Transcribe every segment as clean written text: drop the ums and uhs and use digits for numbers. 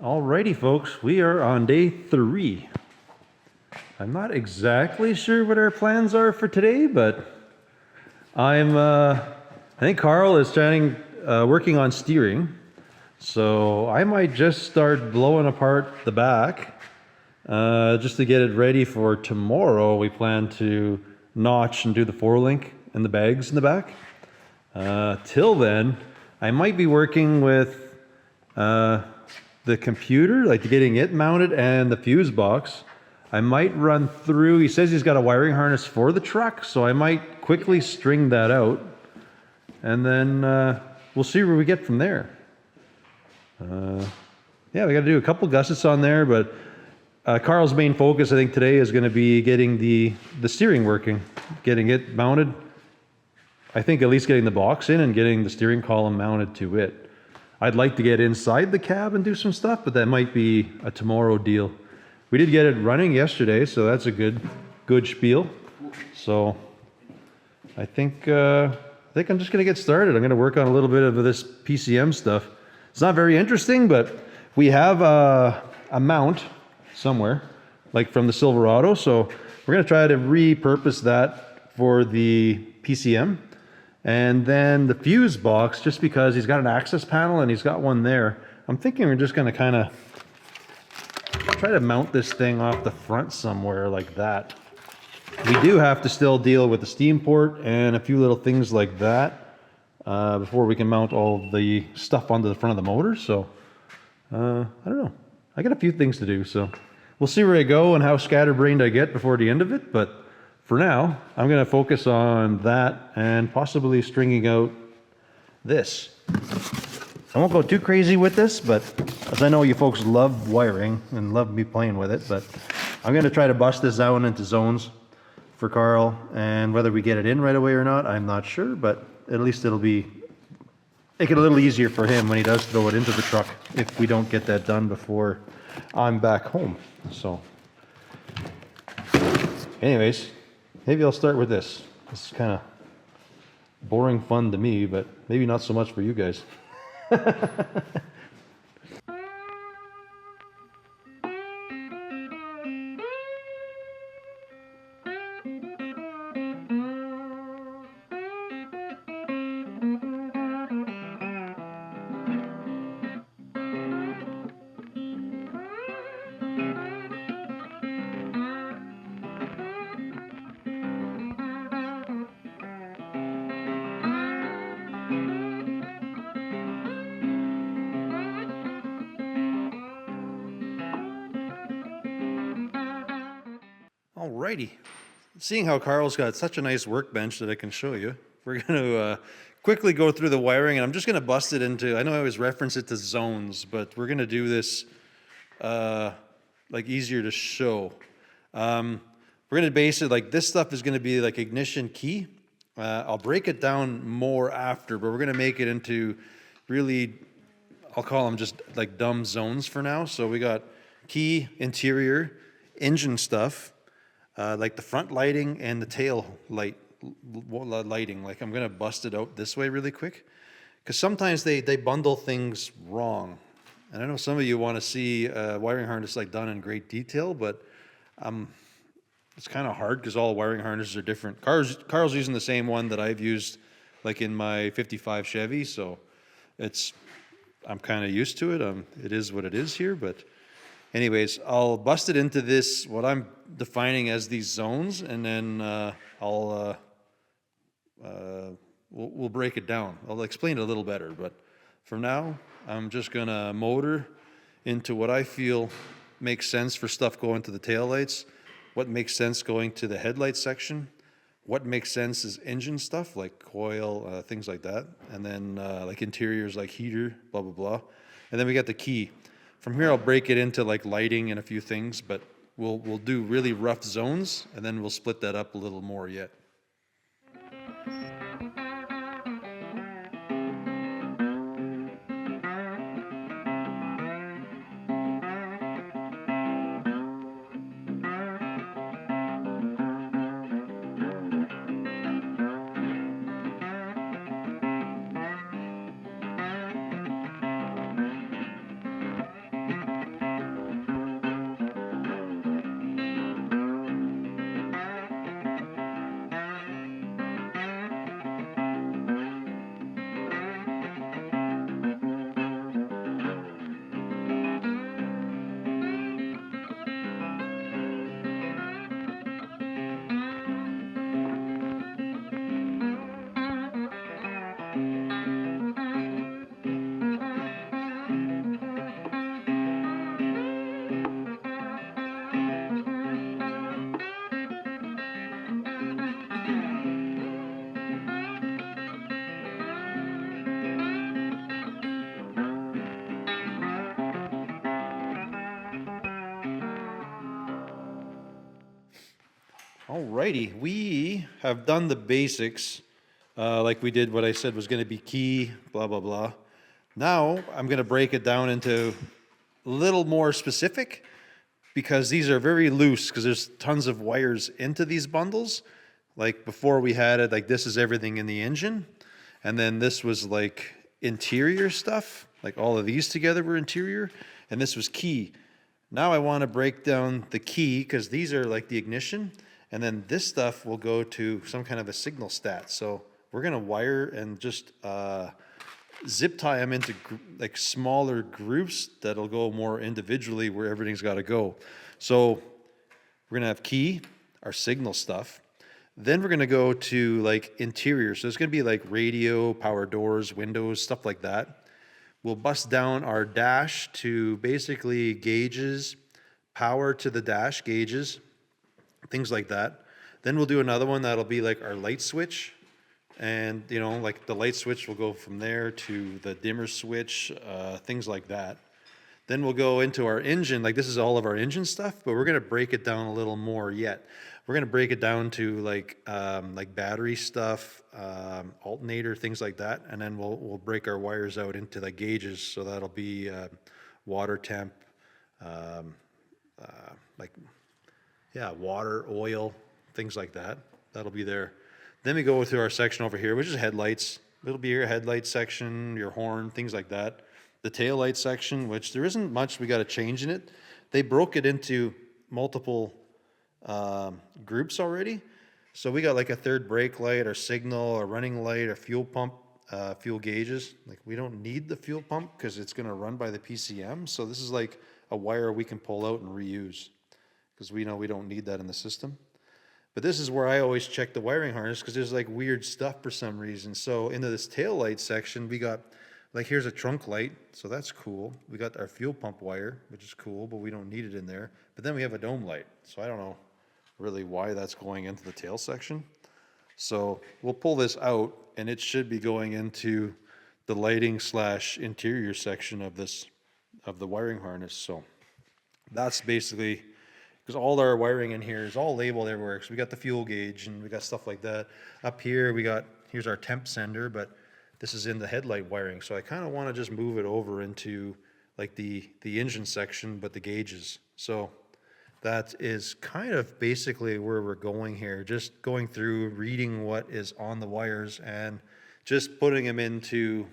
Alrighty, folks, we are on day 3. I'm not exactly sure what our plans are for today, but I think Karl is working on steering, so I might just start blowing apart the back, just to get it ready for tomorrow. We plan to notch and do the 4-link and the bags in the back. Till then, I might be working with the computer, like getting it mounted, and the fuse box. I might run through, he says he's got a wiring harness for the truck, so I might quickly string that out, and then we'll see where we get from there. Yeah, we got to do a couple gussets on there, but Karl's main focus, I think, today is going to be getting the steering working, getting it mounted. I think at least getting the box in and getting the steering column mounted to it. I'd like to get inside the cab and do some stuff, but that might be a tomorrow deal. We did get it running yesterday, so that's a good spiel. So I think I'm just going to get started. I'm going to work on a little bit of this PCM stuff. It's not very interesting, but we have a mount somewhere, like from the Silverado, so we're going to try to repurpose that for the PCM. And then the fuse box, just because he's got an access panel and he's got one there, I'm thinking we're just going to kind of try to mount this thing off the front somewhere like that. We do have to still deal with the steam port and a few little things like that before we can mount all the stuff onto the front of the motor. So I don't know. I got a few things to do, so we'll see where I go and how scatterbrained I get before the end of it. But for now, I'm going to focus on that and possibly stringing out this. I won't go too crazy with this, but as I know you folks love wiring and love me playing with it, but I'm going to try to bust this out into zones for Karl, and whether we get it in right away or not, I'm not sure, but at least it'll make it a little easier for him when he does throw it into the truck if we don't get that done before I'm back home. So anyways, maybe I'll start with this. This is kind of boring fun to me, but maybe not so much for you guys. Alrighty, seeing how Karl's got such a nice workbench that I can show you, we're going to quickly go through the wiring, and I'm just going to bust it into, I know I always reference it to zones, but we're going to do this like easier to show. We're going to base it like this stuff is going to be like ignition key. I'll break it down more after, but we're going to make it into really, I'll call them just like dumb zones for now. So we got key, interior, engine stuff, like the front lighting and the tail lighting. Like I'm gonna bust it out this way really quick, because sometimes they bundle things wrong. And I know some of you want to see wiring harness like done in great detail, but it's kind of hard because all wiring harnesses are different. Karl's using the same one that I've used like in my 55 Chevy, so I'm kind of used to it. It is what it is here, but anyways, I'll bust it into this, what I'm defining as these zones, and then we'll break it down. I'll explain it a little better, but for now, I'm just gonna motor into what I feel makes sense for stuff going to the taillights, what makes sense going to the headlight section, what makes sense is engine stuff like coil, things like that, and then like interiors like heater, blah, blah, blah. And then we got the key. From here, I'll break it into like lighting and a few things, but we'll do really rough zones, and then we'll split that up a little more yet. Alrighty, we have done the basics, like we did what I said was going to be key, blah, blah, blah. Now I'm going to break it down into a little more specific because these are very loose because there's tons of wires into these bundles. Like before we had it, like this is everything in the engine. And then this was like interior stuff, like all of these together were interior. And this was key. Now I want to break down the key because these are like the ignition. And then this stuff will go to some kind of a signal stat. So we're going to wire and just zip tie them into like smaller groups that'll go more individually where everything's got to go. So we're going to have key, our signal stuff. Then we're going to go to like interior. So it's going to be like radio, power doors, windows, stuff like that. We'll bust down our dash to basically gauges, power to the dash gauges, things like that. Then we'll do another one that'll be like our light switch. And, you know, like the light switch will go from there to the dimmer switch, things like that. Then we'll go into our engine. Like this is all of our engine stuff, but we're going to break it down a little more yet. We're going to break it down to like battery stuff, alternator, things like that. And then we'll break our wires out into like gauges. So that'll be water temp, water, oil, things like that. That'll be there. Then we go through our section over here, which is headlights. It'll be your headlight section, your horn, things like that. The tail light section, which there isn't much we got to change in it. They broke it into multiple groups already. So we got like a third brake light, our signal, our running light, our fuel pump, fuel gauges. Like we don't need the fuel pump because it's going to run by the PCM. So this is like a wire we can pull out and reuse because we know we don't need that in the system. But this is where I always check the wiring harness because there's like weird stuff for some reason. So into this tail light section, we got like here's a trunk light, so that's cool. We got our fuel pump wire, which is cool, but we don't need it in there. But then we have a dome light, so I don't know really why that's going into the tail section. So we'll pull this out, and it should be going into the lighting / interior section of the wiring harness. So that's basically. Because all our wiring in here is all labeled everywhere. So we got the fuel gauge and we got stuff like that. Up here here's our temp sender, but this is in the headlight wiring. So I kind of want to just move it over into like the engine section, but the gauges. So that is kind of basically where we're going here. Just going through, reading what is on the wires and just putting them into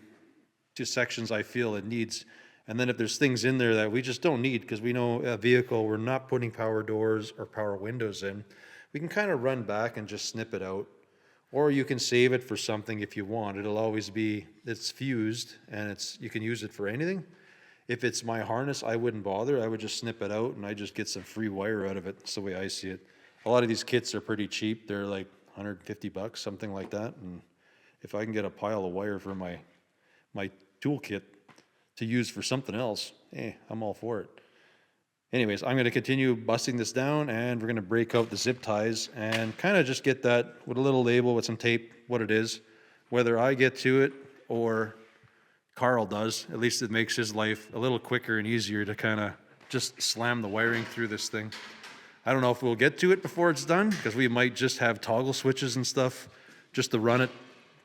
sections I feel it needs. And then if there's things in there that we just don't need because we know a vehicle, we're not putting power doors or power windows in, we can kind of run back and just snip it out. Or you can save it for something if you want. It'll always be, it's fused and you can use it for anything. If it's my harness, I wouldn't bother. I would just snip it out and I just get some free wire out of it. That's the way I see it. A lot of these kits are pretty cheap. They're like $150, something like that. And if I can get a pile of wire for my toolkit to use for something else, I'm all for it. Anyways, I'm going to continue busting this down and we're going to break out the zip ties and kind of just get that with a little label with some tape, what it is. Whether I get to it or Karl does, at least it makes his life a little quicker and easier to kind of just slam the wiring through this thing. I don't know if we'll get to it before it's done because we might just have toggle switches and stuff just to run it,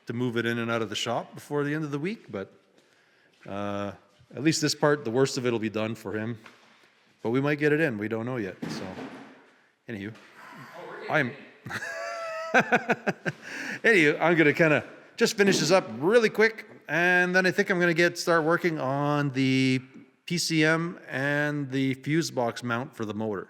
to move it in and out of the shop before the end of the week, but at least this part, the worst of it will be done for him. But we might get it in. We don't know yet. So, anywho, I'm going to kind of just finish this up really quick, and then I think I'm going to start working on the PCM and the fuse box mount for the motor.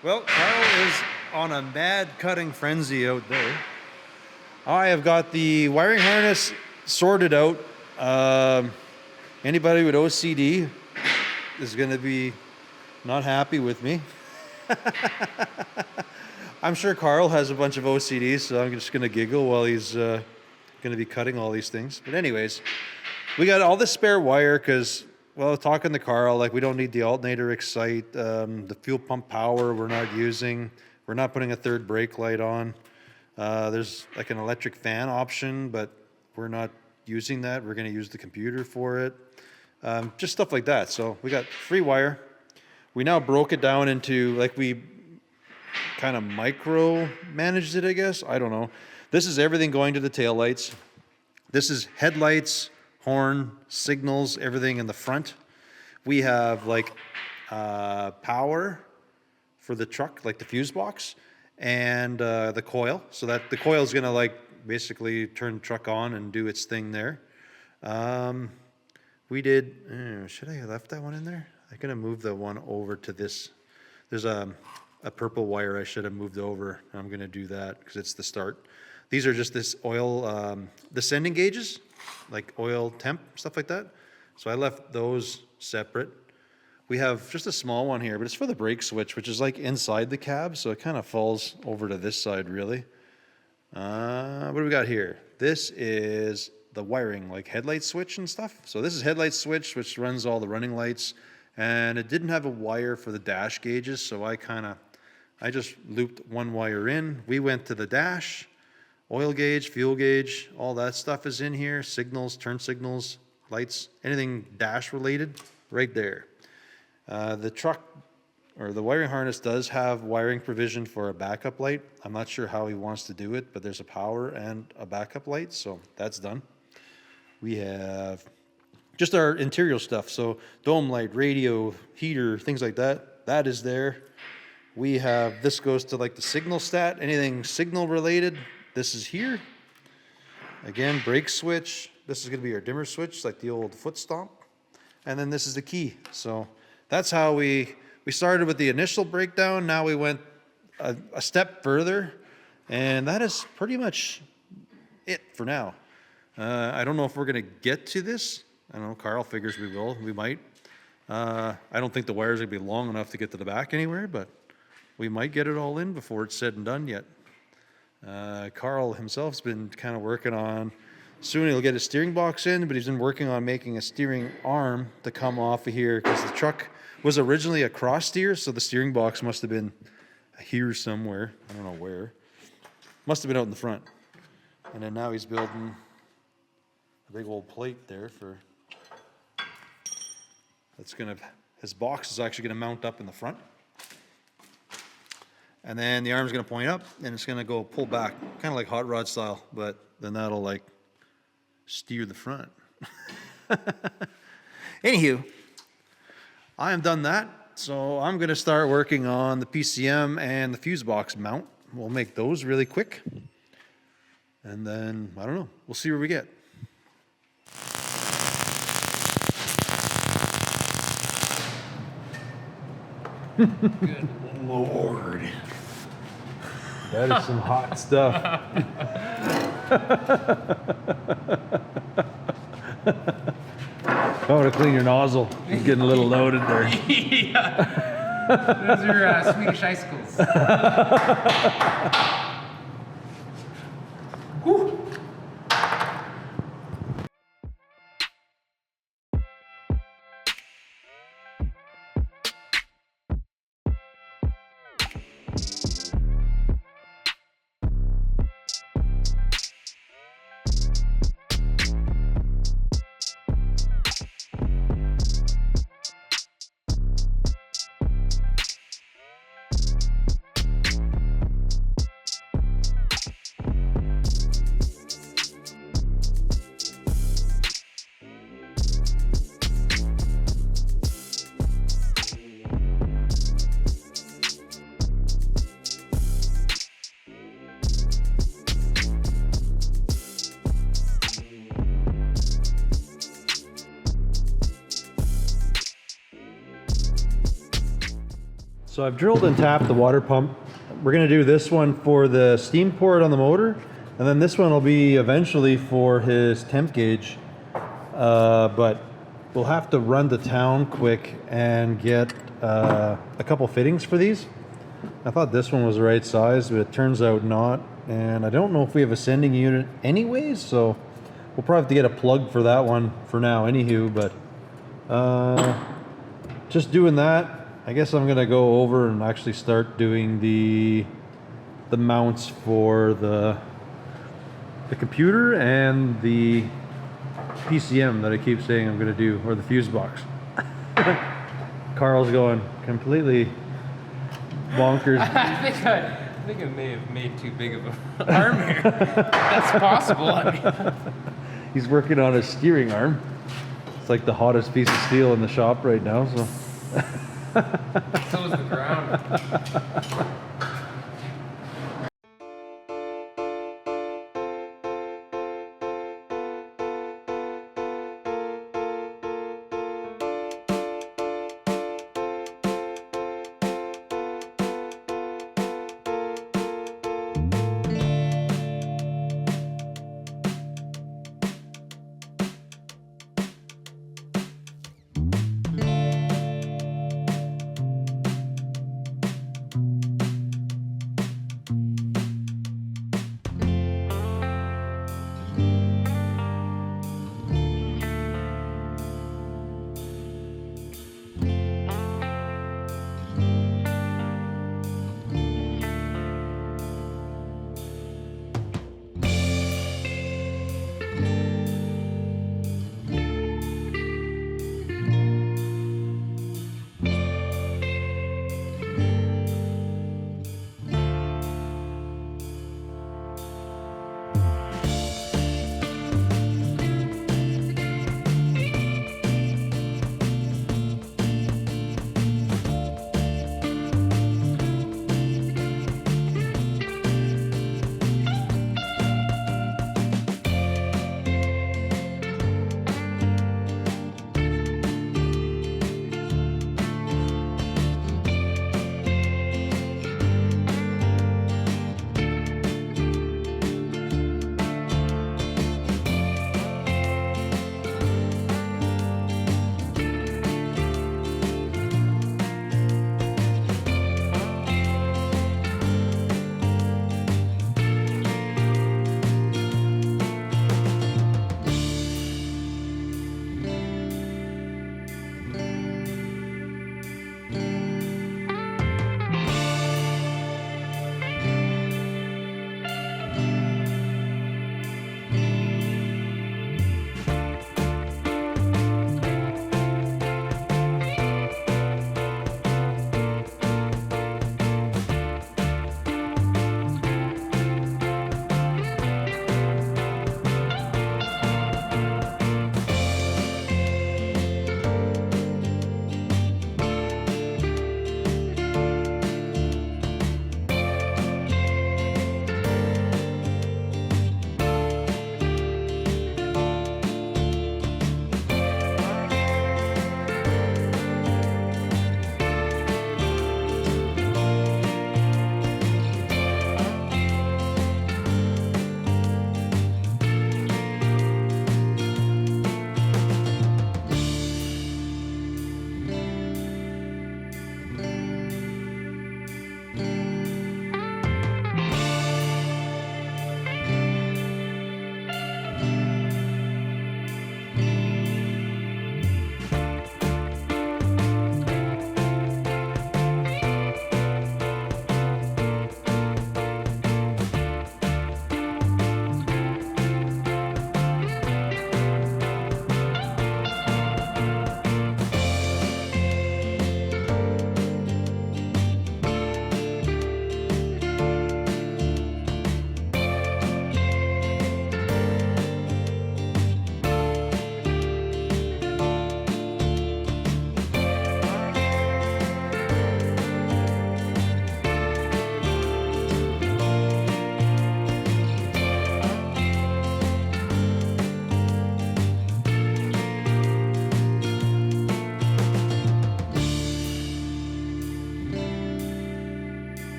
Well, Karl is on a mad cutting frenzy out there. I have got the wiring harness sorted out. Anybody with OCD is going to be not happy with me. I'm sure Karl has a bunch of OCD, so I'm just going to giggle while he's going to be cutting all these things. But anyways, we got all this spare wire because, well, talking to Karl, like we don't need the alternator excite, the fuel pump power we're not using. We're not putting a third brake light on. There's like an electric fan option, but we're not using that. We're going to use the computer for it. Just stuff like that. So we got free wire. We now broke it down into, like, we kind of micro managed it, I guess. I don't know. This is everything going to the taillights. This is headlights, horn, signals, everything in the front. We have like power for the truck, like the fuse box, and the coil. So that the coil is going to like basically turn the truck on and do its thing there. We did, should I have left that one in there? I'm going to move the one over to this. There's a purple wire I should have moved over. I'm going to do that because it's the start. These are just this oil, the sending gauges, like oil temp, stuff like that. So I left those separate. We have just a small one here, but it's for the brake switch, which is like inside the cab. So it kind of falls over to this side, really. What do we got here? This is the wiring, like headlight switch and stuff. So this is headlight switch, which runs all the running lights. And it didn't have a wire for the dash gauges, so I just looped one wire in. We went to the dash, oil gauge, fuel gauge, all that stuff is in here. Signals, turn signals, lights, anything dash related, right there. The truck, or the wiring harness does have wiring provision for a backup light. I'm not sure how he wants to do it, but there's a power and a backup light, so that's done. We have just our interior stuff, so dome light, radio, heater, things like that. That is there. We have, this goes to like the signal stat, anything signal related, this is here. Again, brake switch. This is going to be our dimmer switch, like the old foot stomp. And then this is the key. So that's how we started with the initial breakdown. Now we went a step further, and that is pretty much it for now. I don't know if we're going to get to this. I don't know, Karl figures we will. We might. I don't think the wire's going to be long enough to get to the back anywhere, but we might get it all in before it's said and done yet. Karl himself's been kind of working on, soon he'll get his steering box in, but he's been working on making a steering arm to come off of here because the truck was originally a cross steer, so the steering box must have been here somewhere. I don't know where. Must have been out in the front. And then now he's building a big old plate there for, that's going to, his box is actually going to mount up in the front. And then the arm's going to point up and it's going to go pull back, kind of like hot rod style, but then that'll like steer the front. Anywho, I have done that. So I'm going to start working on the PCM and the fuse box mount. We'll make those really quick. And then, I don't know, we'll see where we get. Good Lord. That is some hot stuff. Oh, to clean your nozzle. You're getting a little loaded there. Yeah. Those are Swedish icicles. Whew. So I've drilled and tapped the water pump. We're gonna do this one for the steam port on the motor, and then this one will be eventually for his temp gauge. But we'll have to run to town quick and get a couple fittings for these. I thought this one was the right size, but it turns out not. And I don't know if we have a sending unit anyways, so we'll probably have to get a plug for that one for now anywho, but just doing that. I guess I'm gonna go over and actually start doing the mounts for the computer and the PCM that I keep saying I'm gonna do, or the fuse box. Karl's going completely bonkers. I think I may have made too big of an arm here. That's possible. I mean, He's working on his steering arm. It's like the hottest piece of steel in the shop right now. So. so is the ground.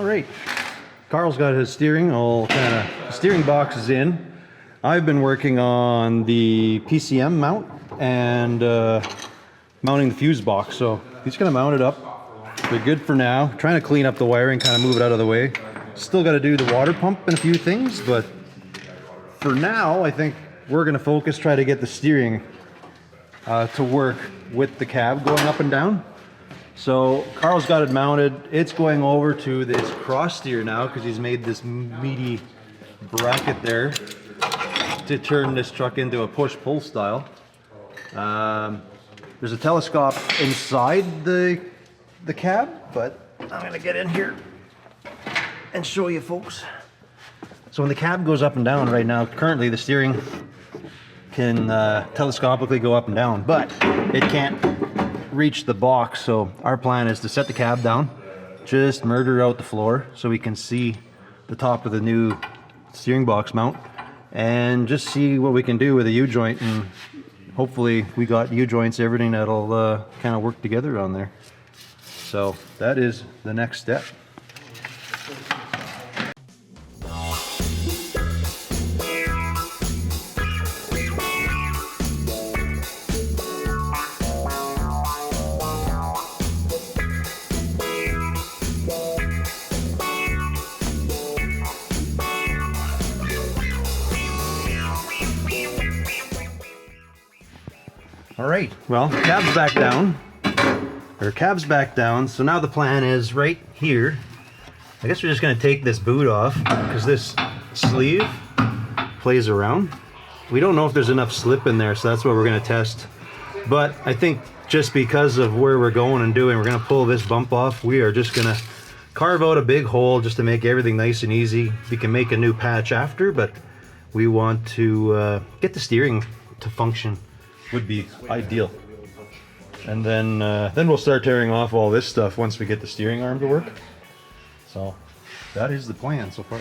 All right, Karl's got his steering all kind of, steering box is in. I've been working on the PCM mount and mounting the fuse box. So he's gonna mount it up. They're good for now. Trying to clean up the wiring, kind of move it out of the way. Still got to do the water pump and a few things, but for now, I think we're gonna focus, try to get the steering to work with the cab going up and down. So Karl's got it mounted. It's going over to this cross steer now because he's made this meaty bracket there to turn this truck into a push-pull style. There's a telescope inside the cab, but I'm gonna get in here and show you folks. So when the cab goes up and down right now, currently the steering can telescopically go up and down, but it can't reach the box. So our plan is to set the cab down, just murder out the floor so we can see the top of the new steering box mount and just see what we can do with a U-joint, and hopefully we got U-joints, everything that'll kind of work together on there. So that is the next step. All right, well, cab's back down. Cab's back down. So now the plan is right here. I guess we're just gonna take this boot off because this sleeve plays around. We don't know if there's enough slip in there, so that's what we're gonna test. But I think just because of where we're going and doing, we're gonna pull this bump off. We are just gonna carve out a big hole just to make everything nice and easy. We can make a new patch after, but we want to get the steering to function. Would be ideal. And then we'll start tearing off all this stuff once we get the steering arm to work. So that is the plan so far.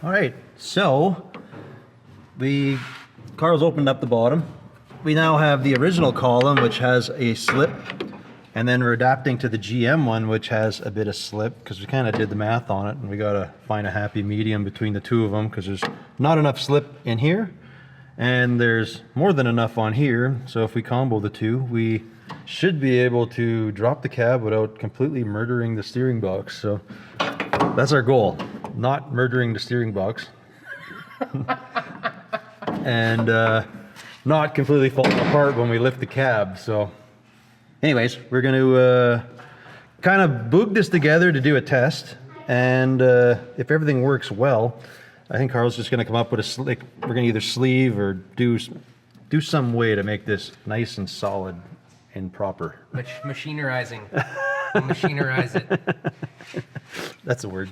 All right, so the Karl's opened up the bottom. We now have the original column, which has a slip, and then we're adapting to the GM one, which has a bit of slip, because we kind of did the math on it, and we got to find a happy medium between the two of them, because there's not enough slip in here, and there's more than enough on here. So if we combo the two, we should be able to drop the cab without completely murdering the steering box. So that's our goal, not murdering the steering box. And not completely falling apart when we lift the cab. So anyways, we're going to kind of boog this together to do a test. And if everything works well, I think Karl's just going to come up with a we're going to either sleeve or do some way to make this nice and solid and proper. Machinerizing. We'll machinerize it. That's a word.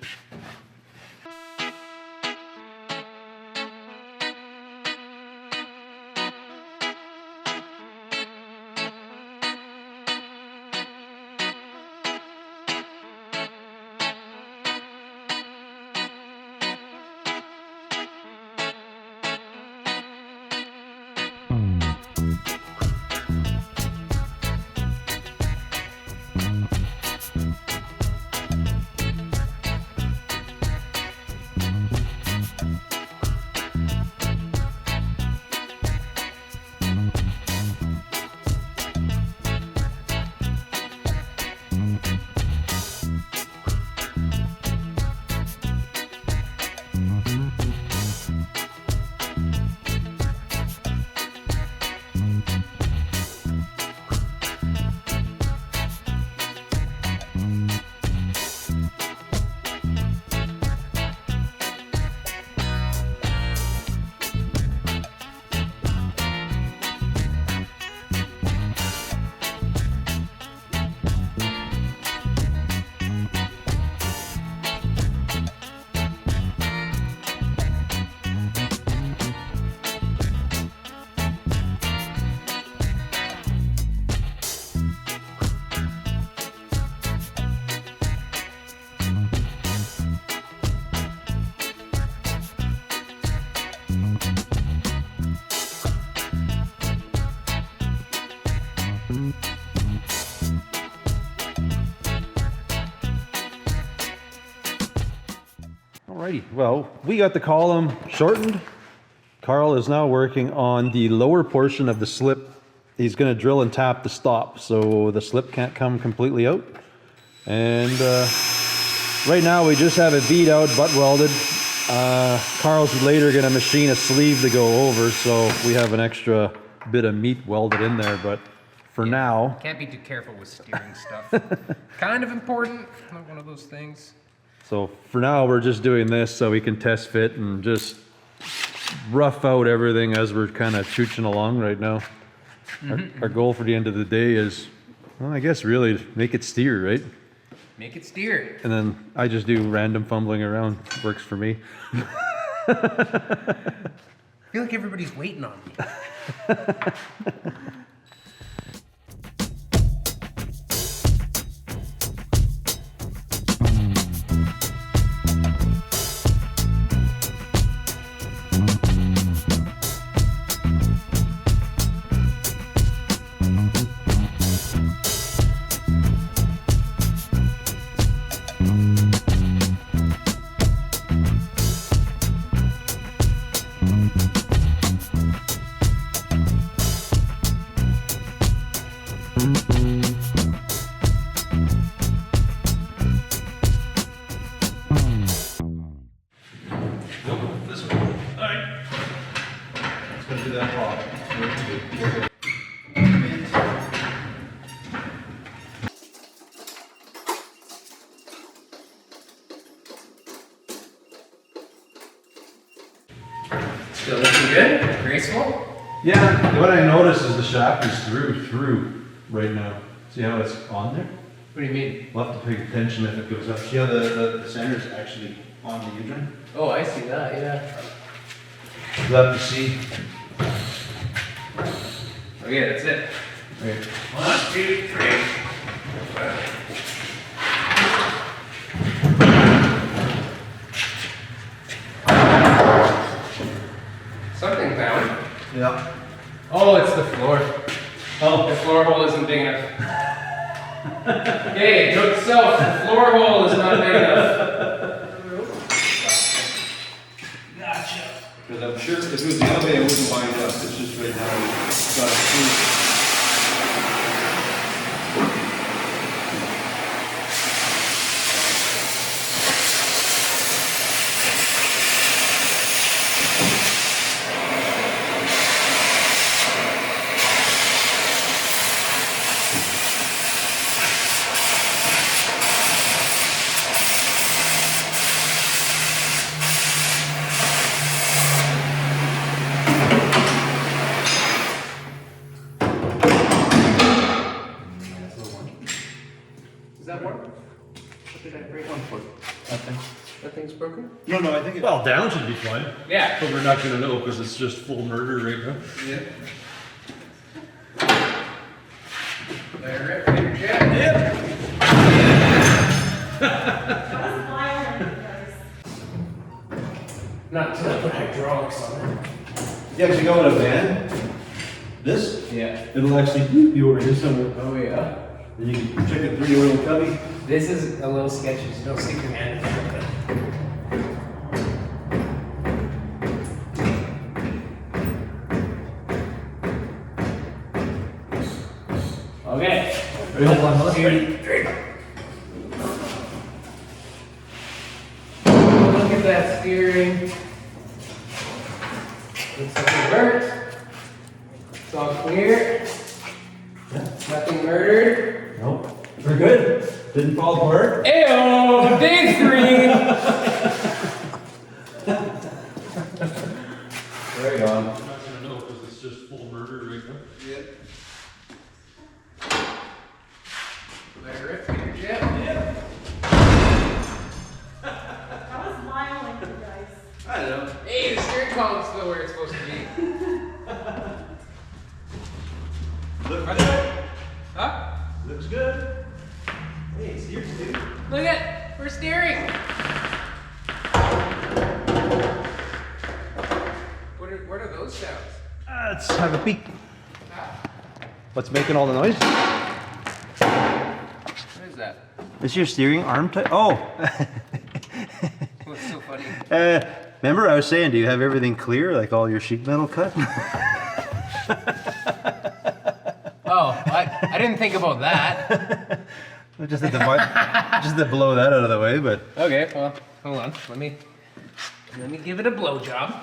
Alrighty, well, we got the column shortened. Karl is now working on the lower portion of the slip. He's going to drill and tap the stop so the slip can't come completely out. And right now we just have it beat out, butt welded. Karl's later going to machine a sleeve to go over, so we have an extra bit of meat welded in there, but for now... Can't be too careful with steering stuff. Kind of important, not one of those things. So for now we're just doing this so we can test fit and just rough out everything as we're kind of chooching along right now. Our goal for the end of the day is, well, I guess really make it steer, right? Make it steer. And then I just do random fumbling around. Works for me. I feel like everybody's waiting on me. Still looking good? Graceful? Yeah, what I noticed is the shaft is through right now. See how it's on there? What do you mean? We'll have to pay attention if it goes up. See how the center is actually on the engine? Oh, I see that, yeah. We'll have to see. Okay, that's it. Right. 1, 2, 3. Something found. Yeah. Oh, it's the floor. Oh. The floor hole isn't big enough. Hey, note to self, the floor hole is not big enough. Gotcha. Because I'm sure if it was the other way, it wouldn't wind up. It's just right now. It's got a screw. Does that work? What did I break? That thing's broken? No, I think Well, down should be fine. Yeah. But we're not going to know because it's just full murder right now. Yeah. There it is. Yeah. Not until I put hydraulics on it. Yeah, because you go in a van, this, Yeah. it'll actually be over here somewhere. Oh yeah. Then you can check it through your little cubby. This is a little sketchy, so don't stick your hand in it. Okay. Ready, hold on, let's Two, 3. Look at that steering. Looks like it worked. It's all clear. Nothing murdered. Nope. We're good. Didn't fall apart. Ayo, day 3. Right on. I'm not going to know because it's just full murder right now. Yeah. There it is. Yeah. That was violent, you guys. I don't know. Hey, the steering column's still where it's supposed to be. Look good. Huh? Looks good. Hey, it's yours, dude. Look at, we're steering. What are those sounds? Let's have a peek. Ah, What's making all the noise? what is that? Is your steering arm tight? Oh! That's so funny. Remember I was saying, do you have everything clear, like all your sheet metal cut? Oh, I didn't think about that. just had to blow that out of the way, but Okay, well, hold on. Let me give it a blowjob.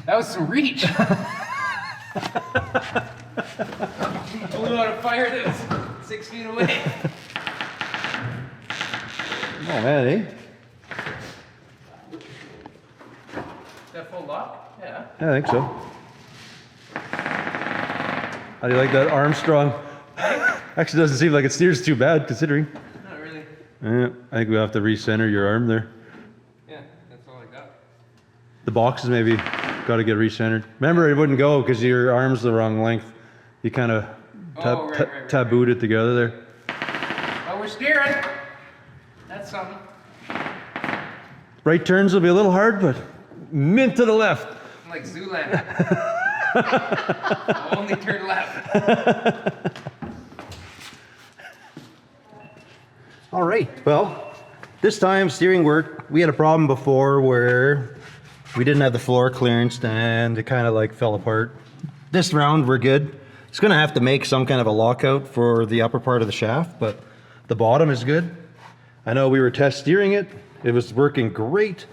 That was some reach. I blew out a fire that was 6 feet away. Oh man, eh? Is that full lock? Yeah. I think so. How do you like that Armstrong? Actually, doesn't seem like it steers too bad considering. Not really. Yeah, I think we have to recenter your arm there. Yeah, that's all I got. The boxes maybe got to get recentered. Remember, it wouldn't go because your arm's the wrong length. You kind of tabooed it together there. Oh, we're steering. That's something. Right turns will be a little hard, but mint to the left. I'm like Zoolander. I'll only turn left. all right. Well, this time steering work. We had a problem before where we didn't have the floor clearance and it kind of like fell apart. This round we're good. It's gonna have to make some kind of a lockout for the upper part of the shaft, but the bottom is good. I know we were test steering it. It was working great,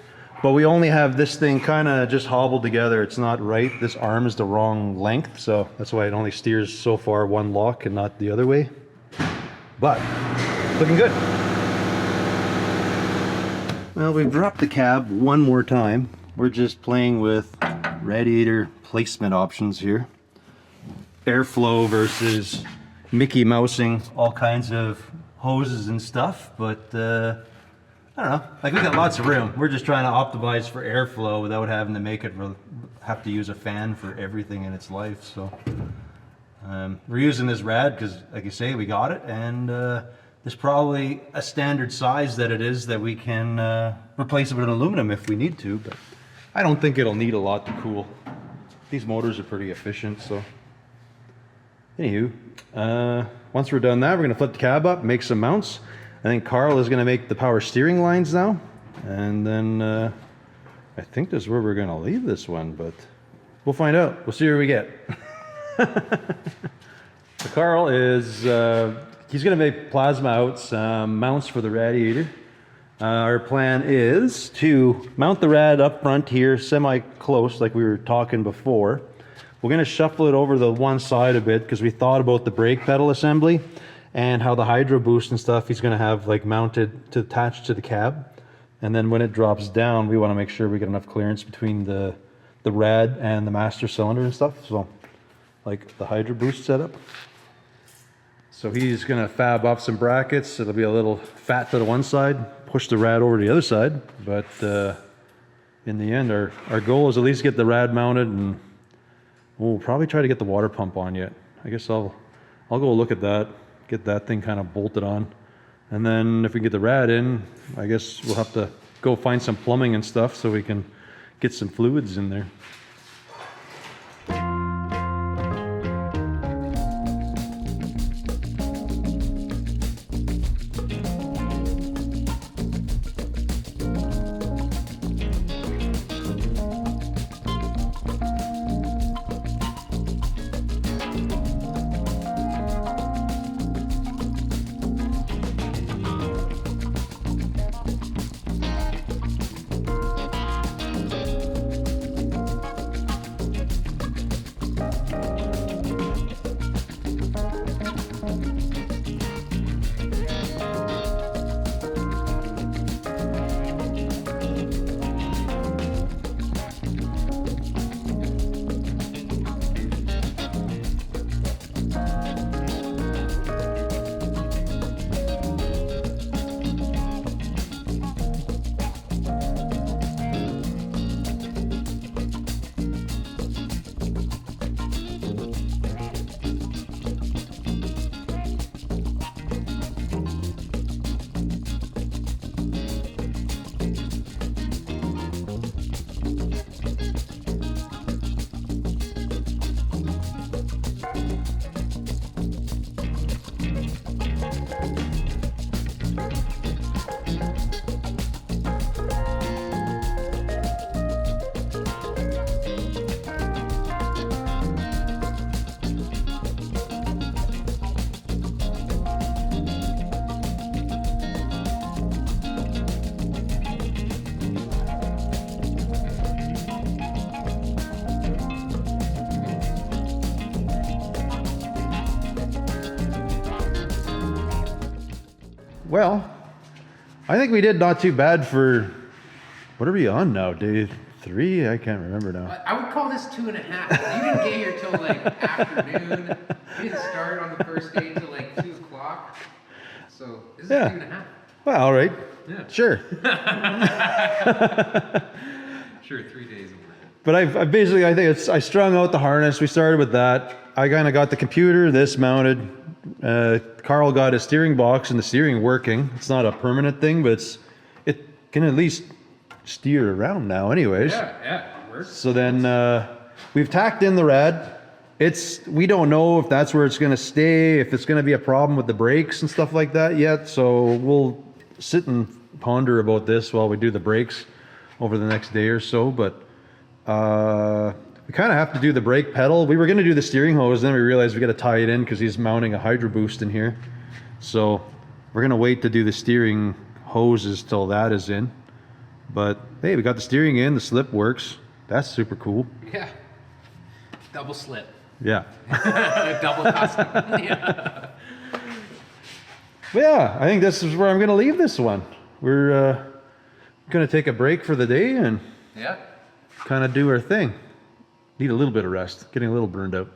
but we only have this thing kind of just hobbled together. It's not right. This arm is the wrong length, so that's why it only steers so far one lock and not the other way. But looking good. Well, we've dropped the cab one more time. We're just playing with radiator placement options here. Airflow versus Mickey Mousing all kinds of hoses and stuff, but I don't know, like we got lots of room. We're just trying to optimize for airflow without having to make it have to use a fan for everything in its life. So we're using this rad because, like you say, we got it, and there's probably a standard size that it is that we can replace it with aluminum if we need to, but I don't think it'll need a lot to cool. These motors are pretty efficient, so. Anywho, once we're done that, we're gonna flip the cab up, make some mounts. I think Karl is gonna make the power steering lines now. And then I think this is where we're gonna leave this one, but we'll find out. We'll see where we get. So Karl is, he's gonna make plasma outs, mounts for the radiator. Our plan is to mount the rad up front here, semi-close like we were talking before. We're going to shuffle it over the one side a bit because we thought about the brake pedal assembly and how the hydro boost and stuff he's going to have like mounted to attach to the cab. And then when it drops down, we want to make sure we get enough clearance between the rad and the master cylinder and stuff. So like the hydro boost setup. So he's going to fab up some brackets. It'll be a little fat to the one side, push the rad over to the other side. But in the end, our goal is at least get the rad mounted, and we'll probably try to get the water pump on yet. I guess I'll go look at that, get that thing kind of bolted on. And then if we can get the rad in, I guess we'll have to go find some plumbing and stuff so we can get some fluids in there. Well, I think we did not too bad for, what are we on now? Day 3? I can't remember now. I would call this 2.5. You didn't get here till like afternoon. You didn't start on the first day till like 2 o'clock. So this is Yeah. 2.5. Well, all right. Yeah. Sure. Sure, 3 days of work. But I basically, I think I strung out the harness. We started with that. I kind of got the computer, this mounted. Karl got his steering box and the steering working. It's not a permanent thing, but it can at least steer around now anyways. Yeah, it works. So then we've tacked in the rad. We don't know if that's where it's going to stay, if it's going to be a problem with the brakes and stuff like that yet. So we'll sit and ponder about this while we do the brakes over the next day or so. But we kind of have to do the brake pedal. We were going to do the steering hose, then we realized we got to tie it in because he's mounting a hydro boost in here. So we're going to wait to do the steering hoses till that is in. But hey, we got the steering in, the slip works. That's super cool. Yeah. Double slip. Yeah. Double custom. Yeah. Yeah, I think this is where I'm going to leave this one. We're going to take a break for the day and Yeah. kind of do our thing. Need a little bit of rest. Getting a little burned out.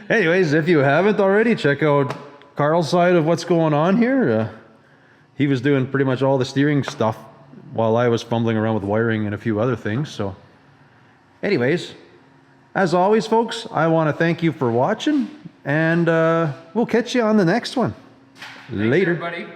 Anyways, if you haven't already, check out Karl's side of what's going on here. He was doing pretty much all the steering stuff while I was fumbling around with wiring and a few other things. So anyways, as always, folks, I want to thank you for watching, and we'll catch you on the next one. Thanks, Later. everybody.